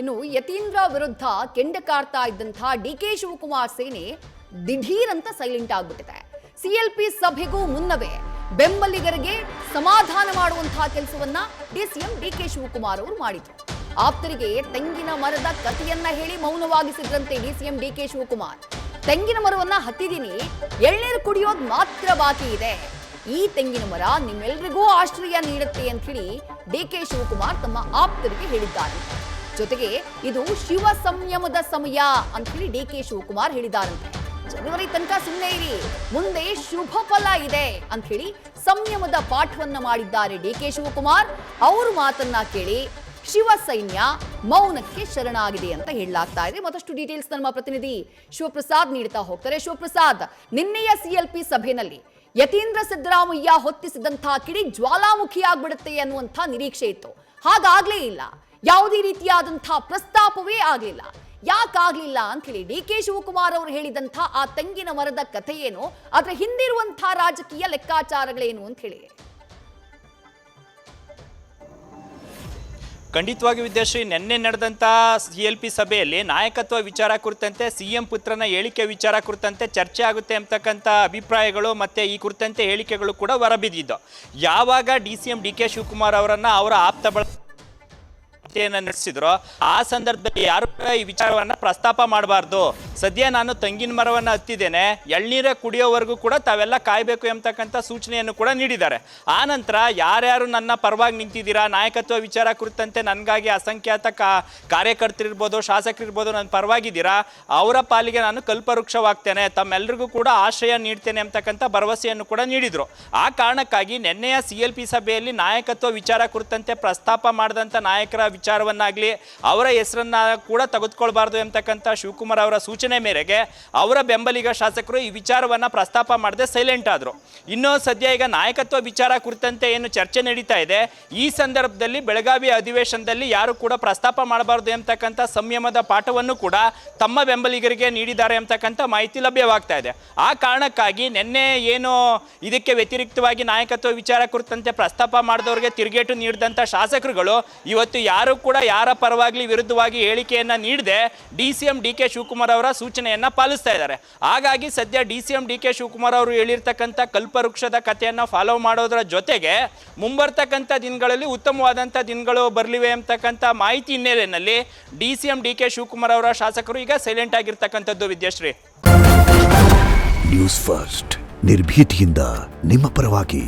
ಇನ್ನು ಯತೀಂದ್ರ ವಿರುದ್ಧ ಕೆಂಡ ಕಾರ್ತಾ ಇದ್ದಂಥ ಡಿಕೆ ಶಿವಕುಮಾರ್ ಸೇನೆ ದಿಢೀರ್ ಅಂತ ಸೈಲೆಂಟ್ ಆಗ್ಬಿಟ್ಟಿದೆ. ಸಿಎಲ್ಪಿ ಸಭೆಗೂ ಮುನ್ನವೇ ಬೆಂಬಲಿಗರಿಗೆ ಸಮಾಧಾನ ಮಾಡುವಂತಹ ಕೆಲಸವನ್ನ ಡಿಸಿಎಂ ಡಿಕೆ ಶಿವಕುಮಾರ್ ಅವರು ಮಾಡಿದ್ರು. ಆಪ್ತರಿಗೆ ತೆಂಗಿನ ಮರದ ಕಥೆಯನ್ನ ಹೇಳಿ ಮೌನವಾಗಿಸಿದ್ರಂತೆ ಡಿಸಿಎಂ ಡಿಕೆ ಶಿವಕುಮಾರ್. ತೆಂಗಿನ ಮರವನ್ನ ಹತ್ತಿದ್ದೀನಿ, ಎಳ್ನೀರು ಕುಡಿಯೋದು ಮಾತ್ರ ಬಾಕಿ ಇದೆ. ಈ ತೆಂಗಿನ ಮರ ನಿಮ್ಮೆಲ್ಲರಿಗೂ ಆಶ್ರಯ ನೀಡುತ್ತೆ ಅಂತ ಹೇಳಿ ಡಿಕೆ ಶಿವಕುಮಾರ್ ತಮ್ಮ ಆಪ್ತರಿಗೆ ಹೇಳಿದ್ದಾರೆ. ಜೊತೆಗೆ ಇದು ಶಿವ ಸಂಯಮದ ಸಮಯ ಅಂತ ಹೇಳಿ ಡಿಕೆ ಶಿವಕುಮಾರ್ ಹೇಳಿದಾರಂತೆ. ಜನವರಿ ತನಕ ಸುಮ್ಮನೆ ಇರಿ, ಮುಂದೆ ಶುಭ ಫಲ ಇದೆ ಅಂತ ಹೇಳಿ ಸಂಯಮದ ಪಾಠವನ್ನ ಮಾಡಿದ್ದಾರೆ ಡಿಕೆ ಶಿವಕುಮಾರ್. ಅವ್ರ ಮಾತನ್ನ ಕೇಳಿ ಶಿವ ಸೈನ್ಯ ಮೌನಕ್ಕೆ ಶರಣಾಗಿದೆ ಅಂತ ಹೇಳಲಾಗ್ತಾ ಇದೆ. ಮತ್ತಷ್ಟು ಡೀಟೇಲ್ಸ್ ನಮ್ಮ ಪ್ರತಿನಿಧಿ ಶಿವಪ್ರಸಾದ್ ನೀಡ್ತಾ ಹೋಗ್ತಾರೆ. ಶಿವಪ್ರಸಾದ್, ನಿನ್ನೆಯ ಸಿಎಲ್ಪಿ ಸಭೆಯಲ್ಲಿ ಯತೀಂದ್ರ ಸಿದ್ದರಾಮಯ್ಯ ಹೊತ್ತಿಸಿದಂತಹ ಕಿಡಿ ಜ್ವಾಲಾಮುಖಿಯಾಗ್ಬಿಡುತ್ತೆ ಅನ್ನುವಂಥ ನಿರೀಕ್ಷೆ ಇತ್ತು. ಹಾಗಾಗ್ಲೇ ಇಲ್ಲ, ಯಾವುದೇ ರೀತಿಯಾದಂತಹ ಪ್ರಸ್ತಾಪವೇ ಆಗ್ಲಿಲ್ಲ. ಯಾಕಾಗ್ಲಿಲ್ಲ ಅಂತ ಹೇಳಿ ಡಿಕೆ ಶಿವಕುಮಾರ್ ಅವರು ಹೇಳಿದಂಥ ಆ ತೆಂಗಿನ ಮರದ ಕಥೆ ಏನು, ಅದರ ಹಿಂದಿರುವಂತಹ ರಾಜಕೀಯ ಲೆಕ್ಕಾಚಾರಗಳೇನು ಅಂತ ಹೇಳಿ. ಖಂಡಿತವಾಗಿ ವಿದ್ಯಾಶ್ರೀ, ನಿನ್ನೆ ನಡೆದಂಥ CLP ಸಭೆಯಲ್ಲಿ ನಾಯಕತ್ವ ವಿಚಾರ ಕುರಿತಂತೆ ಸಿಎಂ ಪುತ್ರನ ಹೇಳಿಕೆ ವಿಚಾರ ಕುರಿತಂತೆ ಚರ್ಚೆ ಆಗುತ್ತೆ ಅಂತಕ್ಕಂಥ ಅಭಿಪ್ರಾಯಗಳು ಮತ್ತು ಈ ಕುರಿತಂತೆ ಹೇಳಿಕೆಗಳು ಕೂಡ ಹೊರಬಿದ್ದಿದ್ದು. ಯಾವಾಗ DCM DK ಶಿವಕುಮಾರ್ ಅವರನ್ನು ಅವರ ಆಪ್ತ ನಡೆಸಿದ್ರು ಆ ಸಂದರ್ಭದಲ್ಲಿ ಯಾರು ಈ ವಿಚಾರವನ್ನ ಪ್ರಸ್ತಾಪ ಮಾಡಬಾರ್ದು. ಸದ್ಯ ನಾನು ತೆಂಗಿನ ಮರವನ್ನು ಹತ್ತಿದ್ದೇನೆ, ಎಳ್ನೀರ ಕುಡಿಯೋವರೆಗೂ ಕೂಡ ತಾವೆಲ್ಲ ಕಾಯಬೇಕು ಎಂಬತಕ್ಕಂಥ ಸೂಚನೆಯನ್ನು ಕೂಡ ನೀಡಿದ್ದಾರೆ. ಆ ನಂತರ ಯಾರ್ಯಾರು ನನ್ನ ಪರವಾಗಿ ನಿಂತಿದ್ದೀರಾ, ನಾಯಕತ್ವ ವಿಚಾರ ಕುರಿತಂತೆ ನನಗಾಗಿ ಅಸಂಖ್ಯಾತ ಕಾರ್ಯಕರ್ತರಿರ್ಬೋದು, ಶಾಸಕರಿರ್ಬೋದು, ನನ್ನ ಪರವಾಗಿದ್ದೀರಾ, ಅವರ ಪಾಲಿಗೆ ನಾನು ಕಲ್ಪವೃಕ್ಷವಾಗ್ತೇನೆ, ತಮ್ಮೆಲ್ಲರಿಗೂ ಕೂಡ ಆಶ್ರಯ ನೀಡ್ತೇನೆ ಎಂಬತಕ್ಕಂಥ ಭರವಸೆಯನ್ನು ಕೂಡ ನೀಡಿದರು. ಆ ಕಾರಣಕ್ಕಾಗಿ ನಿನ್ನೆಯ CLP ಸಭೆಯಲ್ಲಿ ನಾಯಕತ್ವ ವಿಚಾರ ಕುರಿತಂತೆ ಪ್ರಸ್ತಾಪ ಮಾಡಿದಂಥ ನಾಯಕರ ವಿಚಾರವನ್ನಾಗಲಿ ಅವರ ಹೆಸರನ್ನ ಕೂಡ ತೆಗೆದುಕೊಳ್ಬಾರ್ದು ಎಂಬತಕ್ಕಂಥ ಶಿವಕುಮಾರ್ ಅವರ ಸೂಚನೆ ಮೇರೆಗೆ ಅವರ ಬೆಂಬಲಿಗ ಶಾಸಕರು ಈ ವಿಚಾರವನ್ನು ಪ್ರಸ್ತಾಪ ಮಾಡದೆ ಸೈಲೆಂಟ್ ಆದರು. ಇನ್ನು ಸದ್ಯ ಈಗ ನಾಯಕತ್ವ ವಿಚಾರ ಕುರಿತಂತೆ ಏನು ಚರ್ಚೆ ನಡೀತಾ ಇದೆ, ಈ ಸಂದರ್ಭದಲ್ಲಿ ಬೆಳಗಾವಿ ಅಧಿವೇಶನದಲ್ಲಿ ಯಾರು ಕೂಡ ಪ್ರಸ್ತಾಪ ಮಾಡಬಾರ್ದು ಎಂಬತಕ್ಕಂಥ ಸಂಯಮದ ಪಾಠವನ್ನು ಕೂಡ ತಮ್ಮ ಬೆಂಬಲಿಗರಿಗೆ ನೀಡಿದ್ದಾರೆ ಎಂಬತಕ್ಕಂಥ ಮಾಹಿತಿ ಲಭ್ಯವಾಗ್ತಾ ಇದೆ. ಆ ಕಾರಣಕ್ಕಾಗಿ ನಿನ್ನೆ ಏನು ಇದಕ್ಕೆ ವ್ಯತಿರಿಕ್ತವಾಗಿ ನಾಯಕತ್ವ ವಿಚಾರ ಕುರಿತಂತೆ ಪ್ರಸ್ತಾಪ ಮಾಡಿದವರಿಗೆ ತಿರುಗೇಟು ನೀಡಿದಂಥ ಶಾಸಕರುಗಳು ಇವತ್ತು ಯಾರು ಕೂಡ ಯಾರ ಪರವಾಗಿ ವಿರುದ್ಧವಾಗಿ ಹೇಳಿಕೆಯನ್ನ ನೀಡದೆ DCM DK ಶಿವಕುಮಾರ್ ಅವರ ಸೂಚನೆಯನ್ನ ಪಾಲಿಸ್ತಾ ಇದ್ದಾರೆ. ಹಾಗಾಗಿ ಸದ್ಯ DCM DK ಶಿವಕುಮಾರ್ ಅವರು ಹೇಳಿರ್ತಕ್ಕಂಥ ಕಲ್ಪವೃಕ್ಷದ ಕಥೆಯನ್ನ ಫಾಲೋ ಮಾಡೋದ್ರ ಜೊತೆಗೆ ಮುಂಬರ್ತಕ್ಕಂಥ ದಿನಗಳಲ್ಲಿ ಉತ್ತಮವಾದಂಥ ದಿನಗಳು ಬರಲಿವೆ ಅಂತಕ್ಕಂಥ ಮಾಹಿತಿ ಹಿನ್ನೆಲೆಯಲ್ಲಿ DCM DK ಶಿವಕುಮಾರ್ ಅವರ ಶಾಸಕರು ಈಗ ಸೈಲೆಂಟ್ ಆಗಿರ್ತಕ್ಕಂಥದ್ದು. ವಿದ್ಯಾಶ್ರೀ, ನ್ಯೂಸ್ ಫಸ್ಟ್ ನಿರ್ಭೀತಿಯಿಂದ ನಿಮ್ಮ ಪರವಾಗಿ.